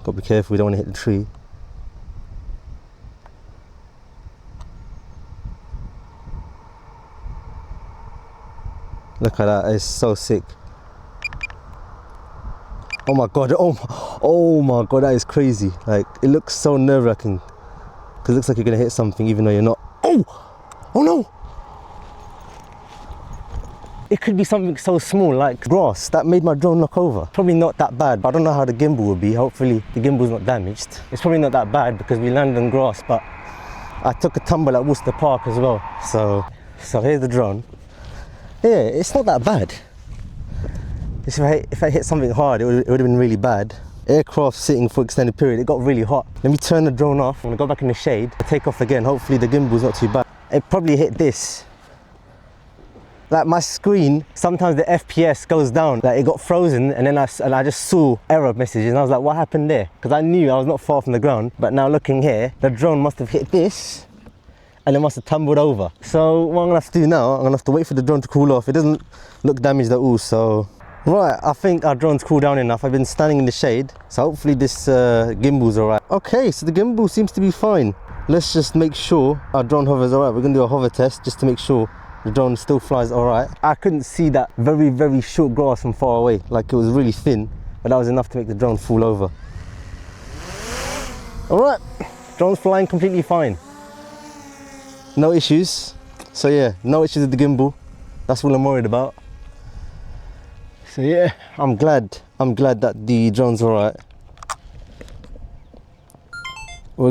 Gotta be careful, we don't want to hit the tree. Look at that, it's so sick. Oh my god, oh my god, that is crazy. Like, it looks so nerve-wracking. Because it looks like you're gonna hit something even though you're not. Oh no! It could be something so small like grass that made my drone knock over. Probably not that bad, but I don't know how the gimbal will be. Hopefully the gimbal's not damaged. It's probably not that bad because we landed on grass, but I took a tumble at Worcester Park as well. So here's the drone. Yeah, it's not that bad. If I hit something hard, it would have been really bad. Aircraft sitting for extended period, it got really hot. Let me turn the drone off. I'm gonna go back in the shade, take off again. Hopefully the gimbal's not too bad. It probably hit this. Like my screen, sometimes the FPS goes down. Like it got frozen and then I just saw error messages and I was like, what happened there? Because I knew I was not far from the ground. But now looking here, the drone must have hit this and it must have tumbled over. So what I'm gonna have to do now, I'm gonna have to wait for the drone to cool off. It doesn't look damaged at all, so. Right, I think our drone's cooled down enough. I've been standing in the shade, so hopefully this gimbal's all right. Okay, so the gimbal seems to be fine. Let's just make sure our drone hovers all right. We're gonna do a hover test just to make sure the drone still flies all right. I couldn't see that very, very short grass from far away. Like it was really thin, but that was enough to make the drone fall over. All right, drone's flying completely fine. No issues. So yeah, no issues with the gimbal. That's all I'm worried about. So yeah, I'm glad that the drone's all right.